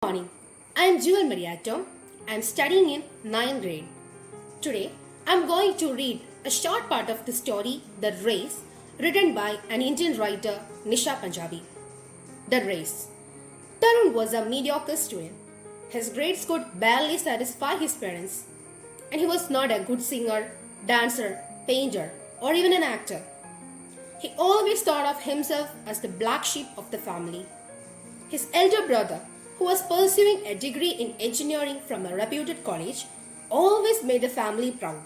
Morning. I am Jewel Mariato. I am studying in ninth grade. Today, I am going to read a short part of the story The Race, written by an Indian writer Nisha Punjabi. The Race. Tarun was a mediocre student. His grades could barely satisfy his parents, and he was not a good singer, dancer, painter, or even an actor. He always thought of himself as the black sheep of the family. His elder brother, who was pursuing a degree in engineering from a reputed college, always made the family proud.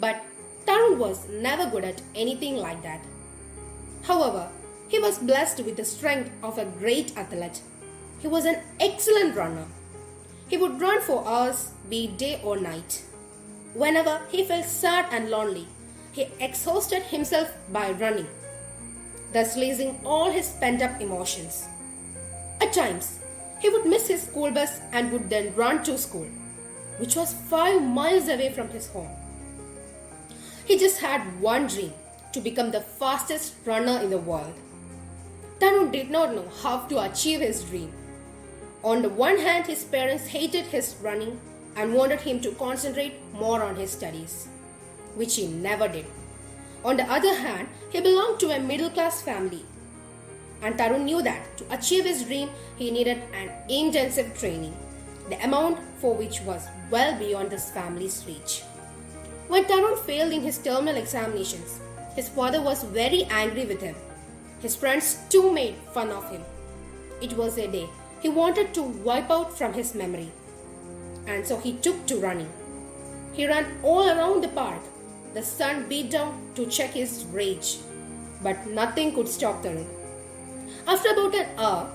But Tarun was never good at anything like that. However, he was blessed with the strength of a great athlete. He was an excellent runner. He would run for hours, be it day or night. Whenever he felt sad and lonely, he exhausted himself by running, thus releasing all his pent up emotions. At times, he would miss his school bus and would then run to school, which was 5 miles away from his home. He just had one dream: to become the fastest runner in the world. Tarun did not know how to achieve his dream. On the one hand, his parents hated his running and wanted him to concentrate more on his studies, which he never did. On the other hand, he belonged to a middle class family, and Tarun knew that to achieve his dream, he needed an intensive training, the amount for which was well beyond his family's reach. When Tarun failed in his terminal examinations, his father was very angry with him. His friends too made fun of him. It was a day he wanted to wipe out from his memory, and so he took to running. He ran all around the park. The sun beat down to check his rage, but nothing could stop Tarun. After about an hour,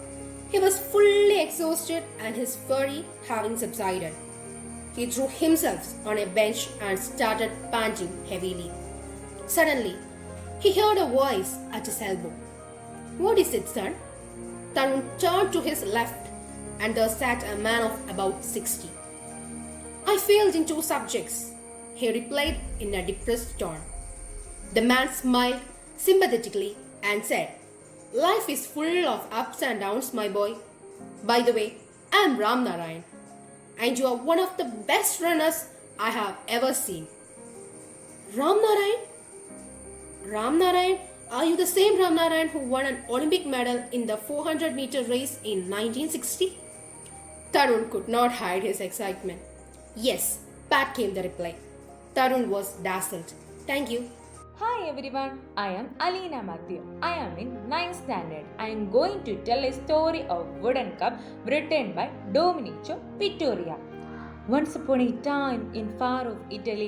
he was fully exhausted and his fury having subsided. He threw himself on a bench and started panting heavily. Suddenly, he heard a voice at his elbow. "What is it, son?" Tarun turned to his left, and there sat a man of about 60. "I failed in 2 subjects," he replied in a depressed tone. The man smiled sympathetically and said, "Life is full of ups and downs, my boy. By the way, I am Ram Narayan, and you are one of the best runners I have ever seen." "Ram Narayan? Ram Narayan? Are you the same Ram Narayan who won an Olympic medal in the 400-meter race in 1960? Tarun could not hide his excitement. "Yes," Pat came the reply. Tarun was dazzled. "Thank you." Hi everyone, I am Alina Matthew. I am in 9th standard. I am going to tell a story of wooden cup written by Domenico Vittoria. Once upon a time in far off Italy,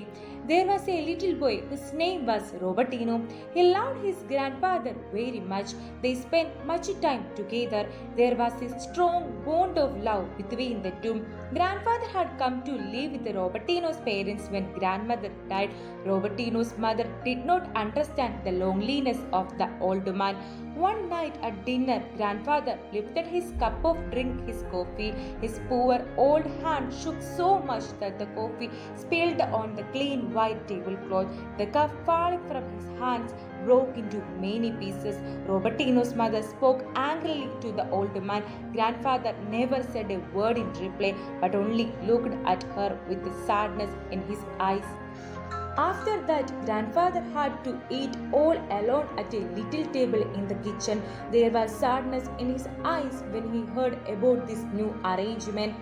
there was a little boy whose name was Robertino. He loved his grandfather very much. They spent much time together. There was a strong bond of love between the two. Grandfather had come to live with Robertino's parents when grandmother died. Robertino's mother did not understand the loneliness of the old man. One night at dinner, grandfather lifted his cup of drink, his coffee. His poor old hand shook so much that the coffee spilled on the clean white tablecloth. The cup falling from his hands broke into many pieces. Robertino's mother spoke angrily to the old man. Grandfather never said a word in reply, but only looked at her with sadness in his eyes. After that, grandfather had to eat all alone at a little table in the kitchen. There was sadness in his eyes when he heard about this new arrangement.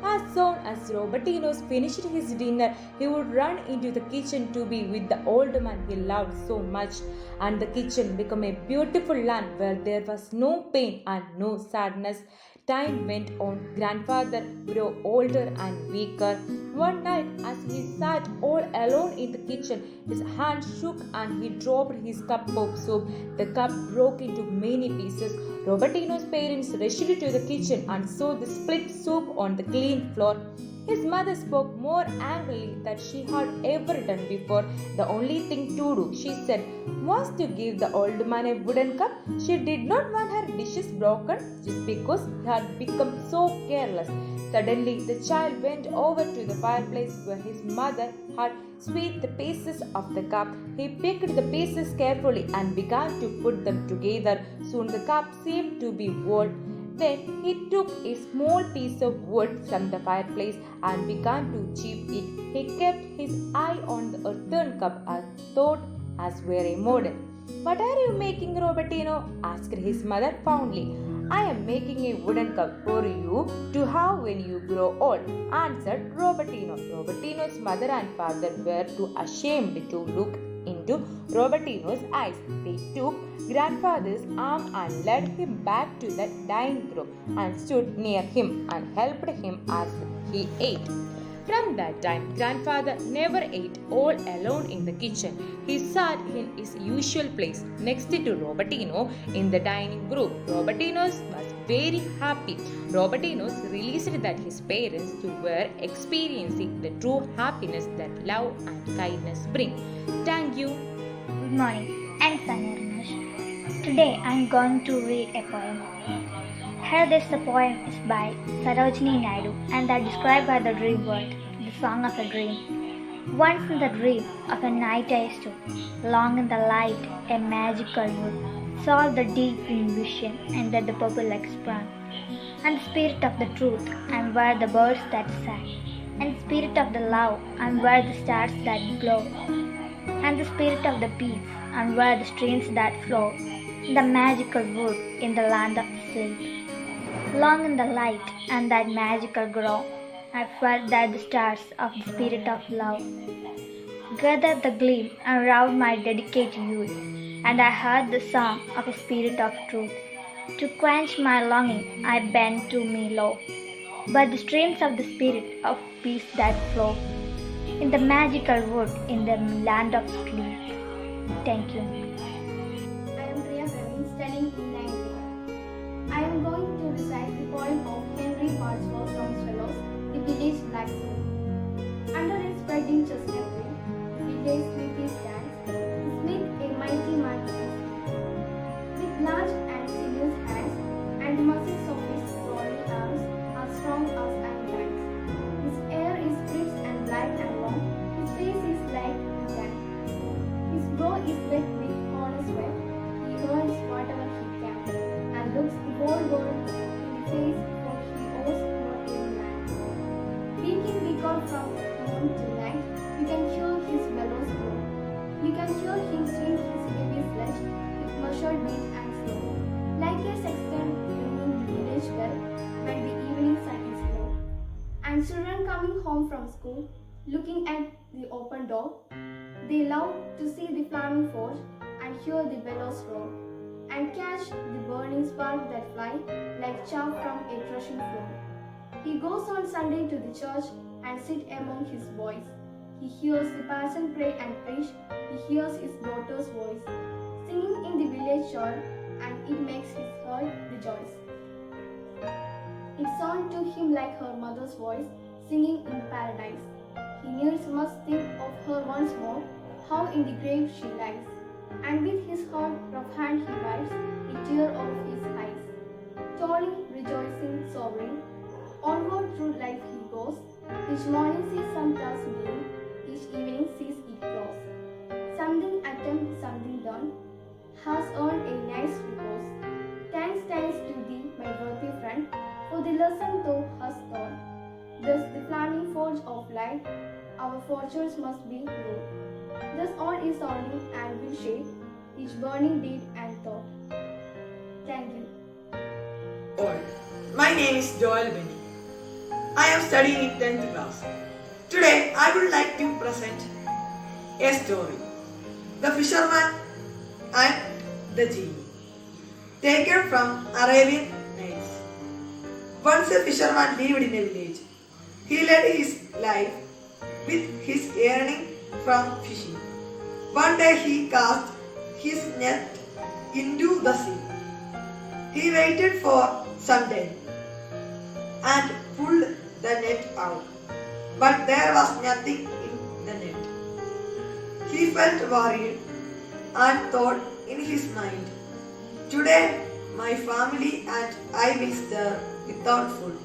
As soon as Robertino finished his dinner, he would run into the kitchen to be with the old man he loved so much, and the kitchen became a beautiful land where there was no pain and no sadness. Time went on. Grandfather grew older and weaker. One night, as he sat all alone in the kitchen, his hand shook and he dropped his cup of soup. The cup broke into many pieces. Robertino's parents rushed to the kitchen and saw the split soup on the clean floor. His mother spoke more angrily than she had ever done before. The only thing to do, she said, was to give the old man a wooden cup. She did not want her dishes broken just because he had become so careless. Suddenly, the child went over to the fireplace where his mother had swept the pieces of the cup. He picked the pieces carefully and began to put them together. Soon the cup seemed to be whole. Then he took a small piece of wood from the fireplace and began to chip it. He kept his eye on the earthen cup and thought as were a model. "What are you making, Robertino?" asked his mother fondly. "I am making a wooden cup for you to have when you grow old," answered Robertino. Robertino's mother and father were too ashamed to look into Robertino's eyes. They took grandfather's arm and led him back to the dining room and stood near him and helped him as he ate. From that time, grandfather never ate all alone in the kitchen. He sat in his usual place next to Robertino in the dining room. Robertino was very happy. Robertino realized that his parents too were experiencing the true happiness that love and kindness bring. Thank you. Good morning. I'm Sanya Ramesh. Today I'm going to read a poem. Here this the poem is by Sarojini Naidu and that described by the dream world, the song of a dream. Once in the dream of a night I stood, long in the light, a magical wood, saw the deep in vision and that the purple like sprung, and the spirit of the truth, and where the birds that sang, and spirit of the love, and where the stars that glow, and the spirit of the peace, and where the streams that flow, in the magical wood in the land of silk. Long in the light and that magical glow, I felt that the stars of the spirit of love gathered the gleam and round my dedicated youth, and I heard the song of a spirit of truth. To quench my longing, I bent to me low, but the streams of the spirit of peace that flow in the magical wood in the land of sleep. Thank you. I am Priya Praveen, studying in 9th grade. I am going to recite the poem of Henry Wadsworth Longfellow's The Village Blacksmith. Under a spreading chestnut tree, the village sleepy stands, the smith a mighty man is. With large and sinuous hands, and the muscles of his brawny arms are strong as iron bands. His hair is crisp and light and long, his face is like tan. His brow is wet with honest sweat. He earns whatever he can, and looks the whole world in the face, for he owes not any man. Peeking the god from morn till night, you can hear his bellows blow. You can hear him swing his heavy sledge with measured beat and slow, like a sexton ringing the village bell when the evening sun is low. And children coming home from school, looking at the open door, they love to see the flaming forge and hear the bellows roar, and catch the burning spark that fly like chaff from a threshing floor. He goes on Sunday to the church and sit among his boys. He hears the parson pray and preach. He hears his daughter's voice singing in the village church, and it makes his heart rejoice. It sounds to him like her mother's voice singing in paradise. He needs must think of her once more, how in the grave she lies, and with his hard, rough hand he wipes a tear off his eyes. Toiling, rejoicing, sovereign, onward through life he goes. Each morning sees some task new, each evening sees it close. Something attempt, something done, has earned a nice repose. Thanks to thee, my worthy friend, for the lesson thou hast taught. Thus the flaming forge of life, our fortunes must be ruled. Thus all is only and will shape each burning deed and thought. Thank you. All. My name is Joel Benny. I am studying in 10th class. Today I would like to present a story. The Fisherman and the Genie. Taken from Arabian Nights. Once a fisherman lived in a village. He led his life with his earning from fishing. One day he cast his net into the sea. He waited for some time and pulled the net out, but there was nothing in the net. He felt worried and thought in his mind, "Today my family and I will starve without food."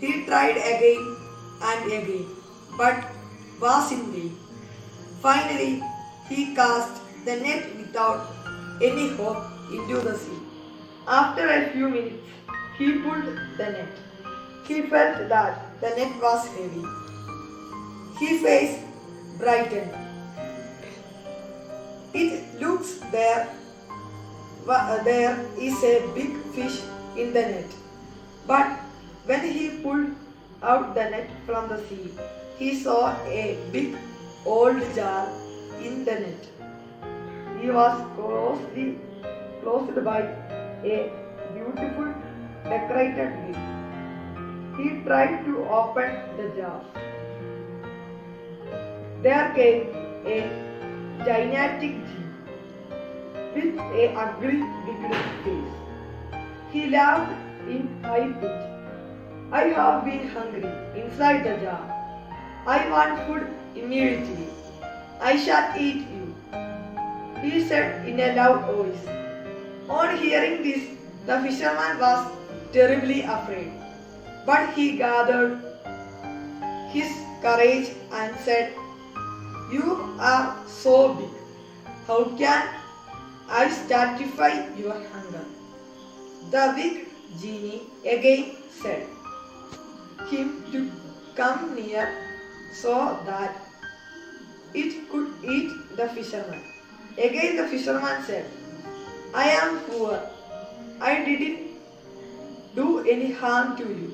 He tried again and again, but was in vain. Finally, he cast the net without any hope into the sea. After a few minutes, he pulled the net. He felt that the net was heavy. His face brightened. It looks there is a big fish in the net. But when he pulled out the net from the sea, he saw a big old jar in the net. He was closed by a beautiful decorated lid. He tried to open the jar. There came a gigantic genie with a ugly big face. He laughed in high pitch. I have been hungry inside the jar. I want food immediately. I shall eat you, he said in a loud voice. On hearing this, the fisherman was terribly afraid. But he gathered his courage and said, "You are so big. How can I satisfy your hunger?" The big genie again said him to come near so that it could eat the fisherman. Again the fisherman said, "I am poor. I didn't do any harm to you.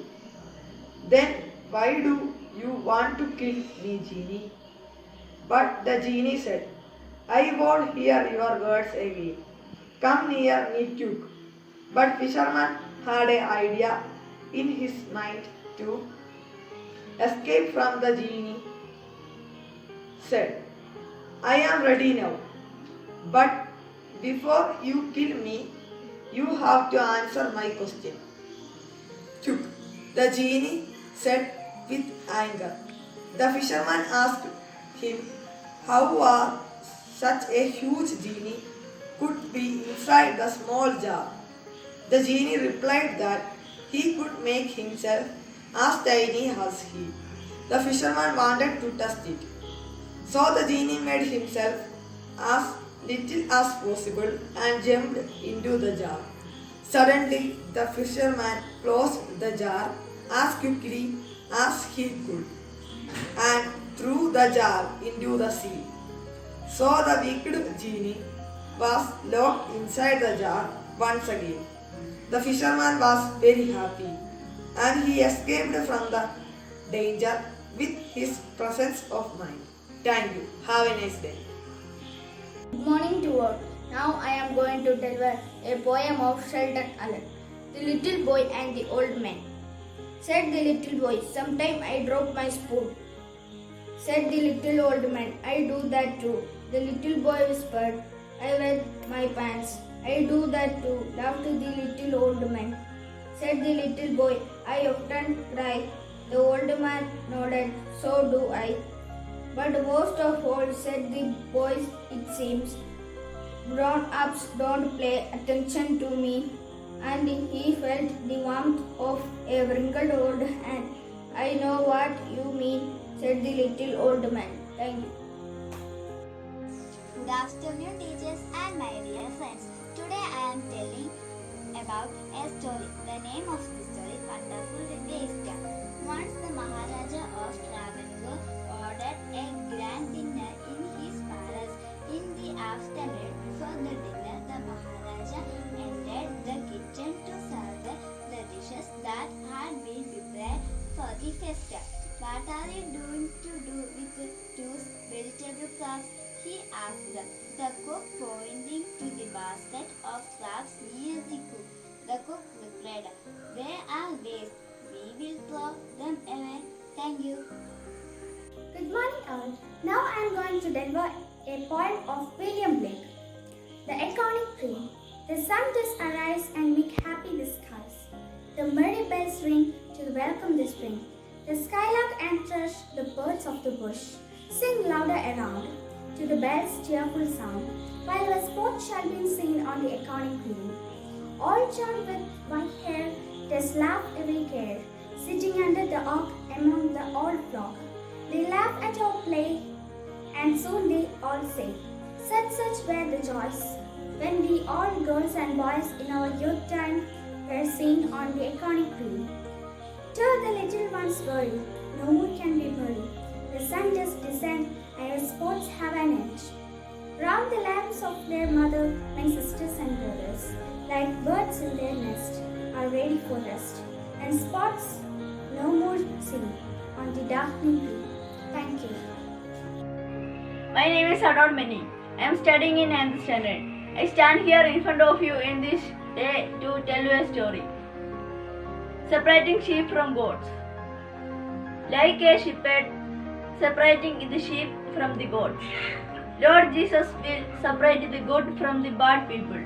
Then why do you want to kill me, genie?" But the genie said, "I won't hear your words again. Come near me quick." But fisherman had an idea in his mind to escape from the genie. Said, "I am ready now. But before you kill me, you have to answer my question." Quick, the genie said with anger. The fisherman asked him how such a huge genie could be inside the small jar. The genie replied that he could make himself as tiny as he. The fisherman wanted to test it. So the genie made himself as little as possible and jumped into the jar. Suddenly, the fisherman closed the jar as quickly as he could and threw the jar into the sea. So the wicked genie was locked inside the jar once again. The fisherman was very happy and he escaped from the danger with his presence of mind. Thank you. Have a nice day. Good morning to all. Now I am going to deliver a poem of Sheldon Allen, The Little Boy and the Old Man. Said the little boy, "Sometime I drop my spoon." Said the little old man, "I do that too." The little boy whispered, "I wet my pants." "I do that too," laughed the little old man. Said the little boy, "I often cry." The old man nodded, "So do I." But most of all, said the boys, "it seems grown-ups don't pay attention to me." And he felt the warmth of a wrinkled old hand. "I know what you mean," said the little old man. Thank you. Good afternoon, teachers and my dear friends. Today I am telling about a story. The name of the story, Wonderful Taster. Once the Maharaja of Travancore ordered a grand dinner in his palace. In the afternoon, before the dinner, the Maharaja entered the kitchen to serve the dishes that had been prepared for the festa. "What are you doing to do with those vegetable crabs?" he asked the cook, pointing to the basket of crabs near the cook. The cook replied, "They are waste. We will throw them away. Thank you." Good morning, all. Now I am going to deliver a poem of William Blake. The Iconic Tree. The sun does arise and make happy the skies. The merry bells ring to welcome the spring. The skylark and thrush, the birds of the bush, sing louder around to the bell's cheerful sound, while a spot shall be seen on the Iconic Green. All chant with white hair, does laugh every care, sitting under the oak among the old flock. They laugh at our play, and soon they all say, such were the joys, when we all girls and boys in our youth time were seen on the iconic tree. To the little one's world, no more can be buried. The sun just descends and our sports have an end. Round the lamps of their mother, my sisters and brothers, like birds in their nest, are ready for rest. And spots no more sing on the darkening blue. Thank you. My name is Harold Many. I am studying in 9th standard. I stand here in front of you in this day to tell you a story. Separating sheep from goats. Like a shepherd separating the sheep from the goats, Lord Jesus will separate the good from the bad people.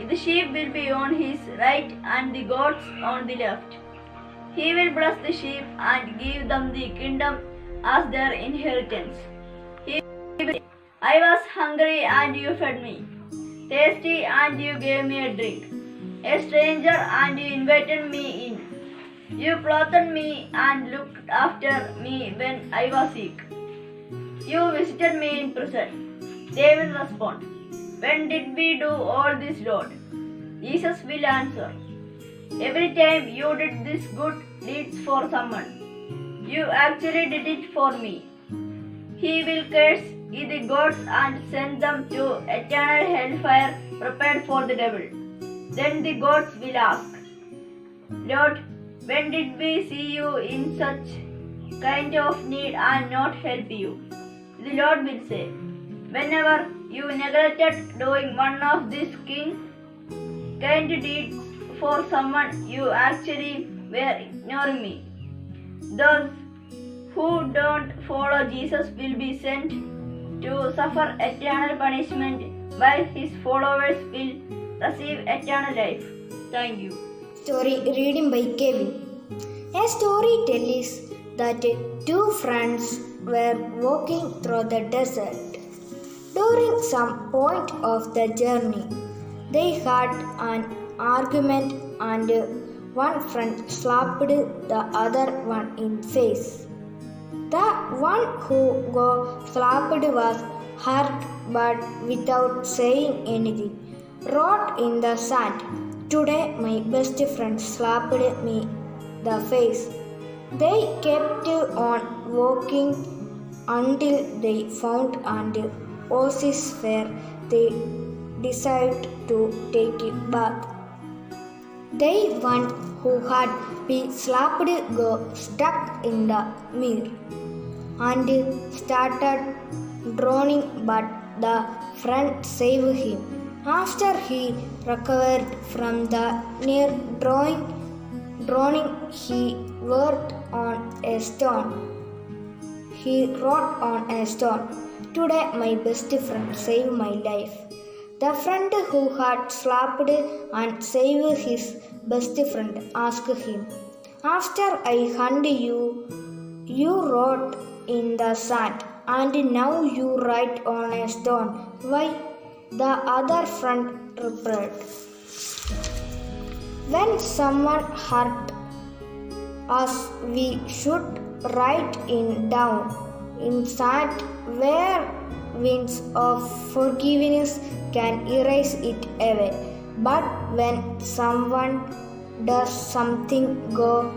The sheep will be on his right and the goats on the left. He will bless the sheep and give them the kingdom as their inheritance. He will say, I was hungry and you fed me, thirsty and you gave me a drink, a stranger and you invited me in. You clothed me and looked after me when I was sick. You visited me in prison. They will respond, when did we do all this, Lord? Jesus will answer, every time you did this good deeds for someone, you actually did it for me. He will curse the gods and send them to eternal hellfire prepared for the devil. Then the gods will ask, Lord, when did we see you in such kind of need and not help you? The Lord will say, whenever you neglected doing one of these kind deeds for someone, you actually were ignoring me. Those who don't follow Jesus will be sent to suffer eternal punishment, while his followers will receive eternal life. Thank you. Story reading by Kevin. A story tells that two friends were walking through the desert. During some point of the journey, they had an argument and one friend slapped the other one in face. The one who got slapped was hurt but without saying anything, wrote in the sand, today my best friend slapped me the face. They kept on walking until they found an oasis where they decided to take a bath. The one who had been slapped got stuck in the mirror and started drowning, but the friend saved him. After he recovered from the near drowning, he wrote on a stone. Today my best friend saved my life. The friend who had slapped and saved his best friend asked him, after I hugged you, you wrote in the sand, and now you write on a stone. Why? The other friend replied, when someone hurt us, we should write it down in sand where winds of forgiveness can erase it away. But when someone does something good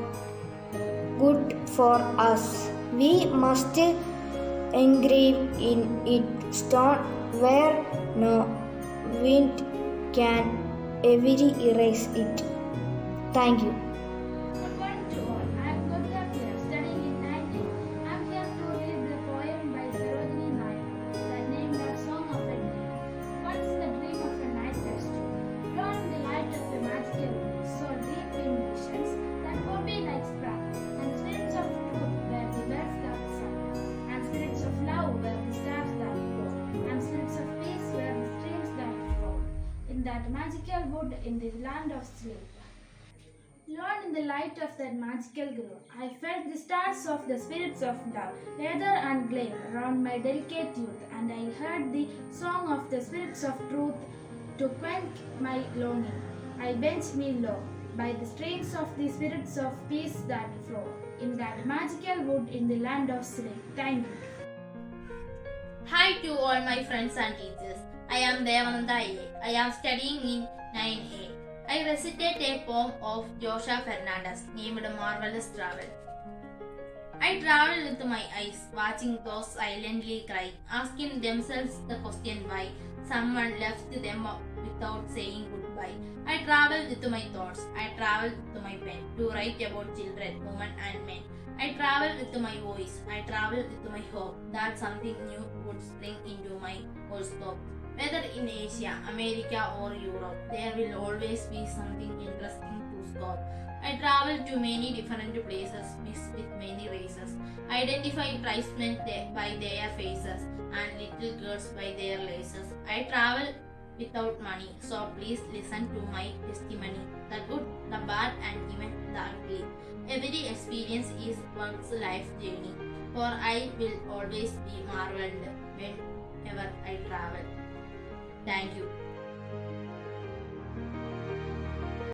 for us, we must engrave in it stone where no wind can ever erase it. Thank you. Good morning to all. I am Gopika Priya, studying in 9th. I am here to read the poem by Sarojini Naidu, that named the Song of a Dream. Once in the dream of a night rest, drawn in the light of a magical moon, so deep in visions that poppy like sprang, and spirits of truth where the birds that sung, and spirits of love where the stars that glow, and spirits of peace where the streams that flow, in that magical wood in the land of sleep. Lord, in the light of that magical glow, I felt the stars of the spirits of love, leather and gleam around my delicate youth, and I heard the song of the spirits of truth to quench my longing. I bent me low by the streams of the spirits of peace that flow, in that magical wood in the land of sleep. Thank you. Hi to all my friends and teachers. I am Devananda A. I am studying in 9A. I I recited a poem of Joshua Fernandez named Marvelous Travel. I traveled with my eyes, watching those silently cry, asking themselves the question why someone left them without saying goodbye. I traveled with my thoughts. I traveled with my pen to write about children, women, and men. I traveled with my voice. I traveled with my hope that something new would spring into my horoscope. Whether in Asia, America, or Europe, there will always be something interesting to scope. I traveled to many different places, mixed with many races. Identified tribesmen by their faces and little girls by their laces. I traveled without money, so please listen to my testimony. The good, the bad, and even the ugly. Every experience is one's life journey, for I will always be marveled whenever I travel. Thank you.